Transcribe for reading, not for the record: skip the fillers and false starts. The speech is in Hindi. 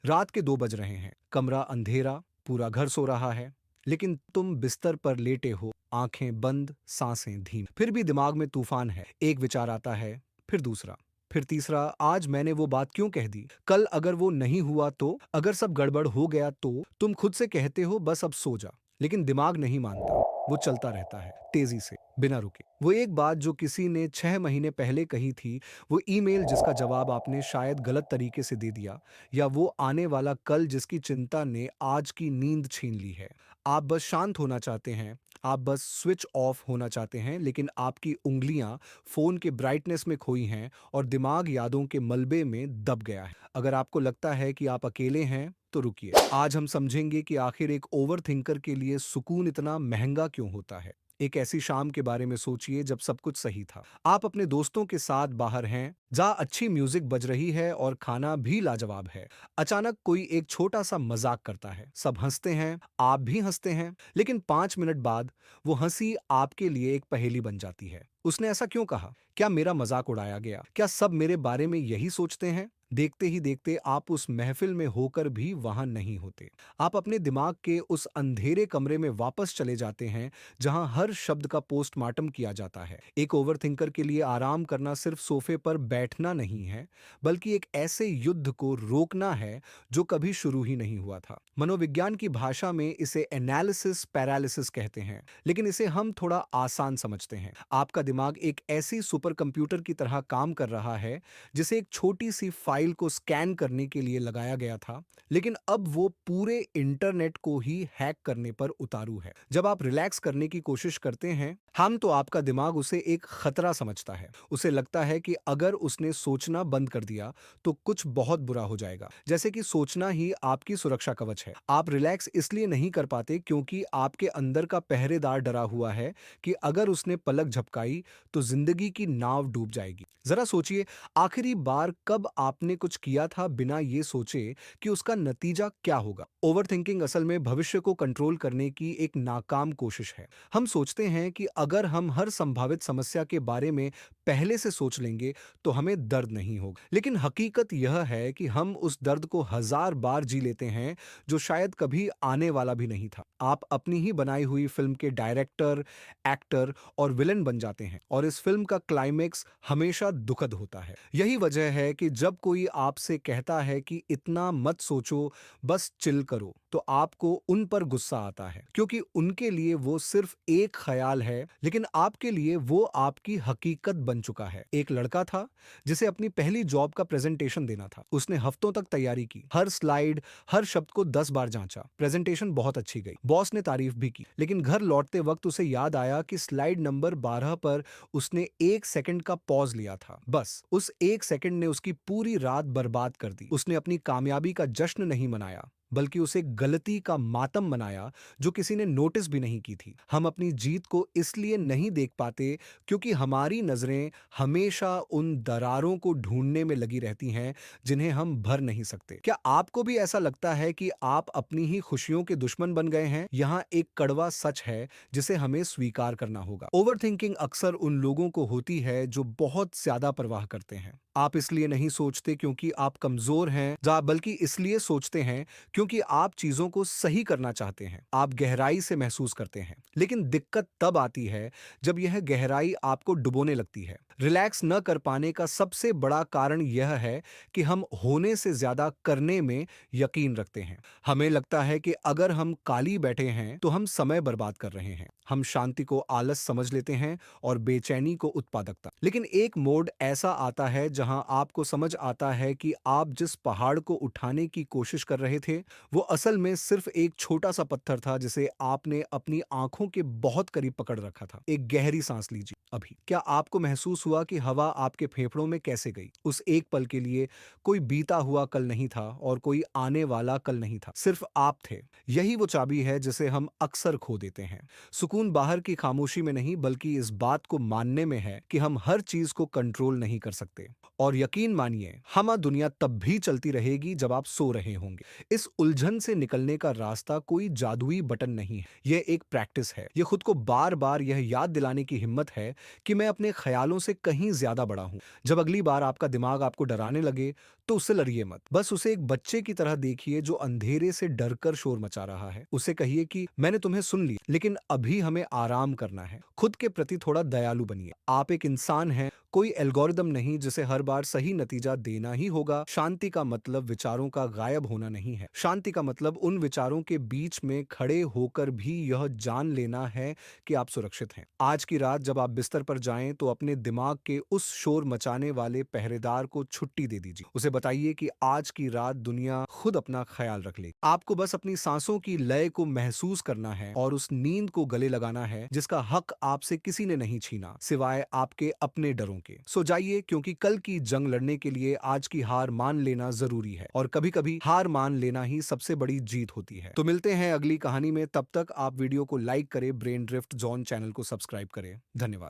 रात के 2 बज रहे हैं, कमरा अंधेरा, पूरा घर सो रहा है, लेकिन तुम बिस्तर पर लेटे हो, आंखें बंद, सांसें धीमी। फिर भी दिमाग में तूफान है। एक विचार आता है, फिर दूसरा, फिर तीसरा। आज मैंने वो बात क्यों कह दी? कल अगर वो नहीं हुआ तो? अगर सब गड़बड़ हो गया तो? तुम खुद से कहते हो बस अब सो जा, लेकिन दिमाग नहीं मानता। वो चलता रहता है, तेजी से, बिना रुके। वो एक बात जो किसी ने 6 महीने पहले कही थी, वो ईमेल जिसका जवाब आपने शायद गलत तरीके से दे दिया, या वो आने वाला कल जिसकी चिंता ने आज की नींद छीन ली है। आप बस शांत होना चाहते हैं, आप बस स्विच ऑफ होना चाहते हैं, लेकिन आपकी उंगलियां फोन के ब्राइटनेस में खोई हैं और दिमाग यादों के मलबे में दब गया है। अगर आपको लगता है कि आप अकेले हैं, तो रुकिए। आज हम समझेंगे कि आखिर एक ओवरथिंकर के लिए सुकून इतना महंगा क्यों होता है। एक ऐसी शाम के बारे में सोचिए जब सब कुछ सही था। आप अपने दोस्तों के साथ बाहर हैं, जहां अच्छी म्यूजिक बज रही है और खाना भी लाजवाब है। अचानक कोई एक छोटा सा मजाक करता है, सब हंसते हैं, आप भी हंसते हैं, लेकिन 5 मिनट बाद वो हंसी आपके लिए एक पहेली बन जाती है। उसने ऐसा क्यों कहा? क्या मेरा मजाक उड़ाया गया? क्या सब मेरे बारे में यही सोचते हैं? देखते ही देखते आप उस महफिल में होकर भी वहां नहीं होते। आप अपने दिमाग के उस अंधेरे कमरे में वापस चले जाते हैं, जहां हर शब्द का पोस्टमार्टम किया जाता है। एक ओवरथिंकर के लिए आराम करना सिर्फ सोफे पर बैठना नहीं है, बल्कि एक ऐसे युद्ध को रोकना है जो कभी शुरू ही नहीं हुआ था। मनोविज्ञान की भाषा में इसे एनालिसिस पैरालिसिस कहते हैं, लेकिन इसे हम थोड़ा आसान समझते हैं। आपका दिमाग एक ऐसी सुपर कंप्यूटर की तरह काम कर रहा है, जिसे एक छोटी सी फाइल को स्कैन करने के लिए लगाया गया था, लेकिन अब वो पूरे इंटरनेट को ही हैक करने पर उतारू है। जब आप रिलैक्स करने की कोशिश करते हैं, हम तो आपका दिमाग उसे एक खतरा समझता है। उसे लगता है कि अगर उसने सोचना बंद कर दिया तो कुछ बहुत बुरा हो जाएगा, जैसे कि सोचना ही आपकी सुरक्षा कवच है। आप रिलैक्स इसलिए नहीं कर पाते क्योंकि आपके अंदर का पहरेदार डरा हुआ है कि अगर उसने पलक झपकाई तो जिंदगी की नाव डूब जाएगी। जरा सोचिए, आखिरी बार कब आपने कुछ किया था बिना ये सोचे कि उसका नतीजा क्या होगा? ओवरथिंकिंग असल में भविष्य को कंट्रोल करने की एक नाकाम कोशिश है। हम सोचते हैं कि अगर हम हर संभावित समस्या के बारे में पहले से सोच लेंगे तो हमें दर्द नहीं होगा। लेकिन हकीकत यह है कि हम उस दर्द को 1000 बार जी लेते हैं, जो शायद कभी आने वाला भी नहीं था। आप अपनी ही बनाई हुई फिल्म के डायरेक्टर, एक्टर और विलेन बन जाते हैं, और इस फिल्म का क्लाइमेक्स हमेशा दुखद होता है। यही वजह है कि जब कोई आपसे कहता है कि इतना मत सोचो, बस चिल करो, तो आपको उन पर गुस्सा आता है, क्योंकि उनके लिए वो सिर्फ एक ख्याल है, लेकिन आपके लिए वो आपकी हकीकत बन चुका है। एक लड़का था जिसे अपनी पहली जॉब का प्रेजेंटेशन देना था। उसने हफ्तों तक तैयारी की, हर स्लाइड, हर शब्द को 10 बार जांचा। प्रेजेंटेशन बहुत अच्छी गई, बॉस ने तारीफ भी की, लेकिन घर लौटते वक्त उसे याद आया कि स्लाइड नंबर 12 पर उसने 1 सेकंड का पॉज लिया था। बस उस 1 सेकंड ने उसकी पूरी रात बर्बाद कर दी। उसने अपनी कामयाबी का जश्न नहीं मनाया, बल्कि उसे गलती का मातम मनाया जो किसी ने नोटिस भी नहीं की थी। हम अपनी जीत को इसलिए नहीं देख पाते क्योंकि हमारी नजरें हमेशा उन दरारों को ढूंढने में लगी रहती हैं जिन्हें हम भर नहीं सकते। क्या आपको भी ऐसा लगता है कि आप अपनी ही खुशियों के दुश्मन बन गए हैं? यहाँ एक कड़वा सच है जिसे हमें स्वीकार करना होगा। ओवरथिंकिंग अक्सर उन लोगों को होती है जो बहुत ज्यादा परवाह करते हैं। आप इसलिए नहीं सोचते क्योंकि आप कमजोर हैं, बल्कि इसलिए सोचते हैं क्योंकि आप चीजों को सही करना चाहते हैं। आप गहराई से महसूस करते हैं, लेकिन दिक्कत तब आती है जब यह गहराई आपको डुबोने लगती है। रिलैक्स न कर पाने का सबसे बड़ा कारण यह है कि हम होने से ज्यादा करने में यकीन रखते हैं। हमें लगता है कि अगर हम काली बैठे हैं तो हम समय बर्बाद कर रहे हैं। हम शांति को आलस समझ लेते हैं और बेचैनी को उत्पादकता। लेकिन एक मोड ऐसा आता है जहां आपको समझ आता है कि आप जिस पहाड़ को उठाने की कोशिश कर रहे थे, वो असल में सिर्फ एक छोटा सा पत्थर था जिसे आपने अपनी आंखों के बहुत करीब पकड़ रखा था। एक गहरी सांस लीजिए अभी। क्या आपको महसूस हुआ कि हवा आपके फेफड़ों में कैसे गई? उस एक पल के लिए कोई बीता हुआ कल नहीं था और कोई आने वाला कल नहीं था, सिर्फ आप थे। यही वो चाबी है जिसे हम अक्सर खो देते हैं। सुकून बाहर की खामोशी में नहीं, बल्कि इस बात को मानने में है कि हम हर चीज को कंट्रोल नहीं कर सकते। और यकीन मानिए, दुनिया तब भी चलती रहेगी जब आप सो रहे होंगे। इस उलझन से निकलने का रास्ता कोई जादुई बटन नहीं है, यह एक प्रैक्टिस है। ये खुद को बार बार यह याद दिलाने की हिम्मत है कि मैं अपने ख्यालों से कहीं ज्यादा बड़ा हूं। जब अगली बार आपका दिमाग आपको डराने लगे तो उससे लड़िए मत, बस उसे एक बच्चे की तरह देखिए जो अंधेरे से डरकर शोर मचा रहा है। उसे कहिए कि मैंने तुम्हें सुन लिया, लेकिन अभी हमें आराम करना है। खुद के प्रति थोड़ा दयालु बनिए। आप एक इंसान हैं, कोई एल्गोरिदम नहीं जिसे हर बार सही नतीजा देना ही होगा। शांति का मतलब विचारों का गायब होना नहीं है, शांति का मतलब उन विचारों के बीच में खड़े होकर भी यह जान लेना है कि आप सुरक्षित हैं। आज की रात जब आप बिस्तर पर जाएं तो अपने दिमाग के उस शोर मचाने वाले पहरेदार को छुट्टी दे दीजिए। उसे बताइए कि आज की रात दुनिया खुद अपना ख्याल रख ले। आपको बस अपनी सांसों की लय को महसूस करना है और उस नींद को गले लगाना है जिसका हक आपसे किसी ने नहीं छीना, सिवाय आपके अपने डरों के। सो जाइए, क्योंकि कल की जंग लड़ने के लिए आज की हार मान लेना जरूरी है, और कभी कभी हार मान लेना ही सबसे बड़ी जीत होती है। तो मिलते हैं अगली कहानी में, तब तक आप वीडियो को लाइक करें, ब्रेन ड्रिफ्ट जॉन चैनल को सब्सक्राइब करें। धन्यवाद।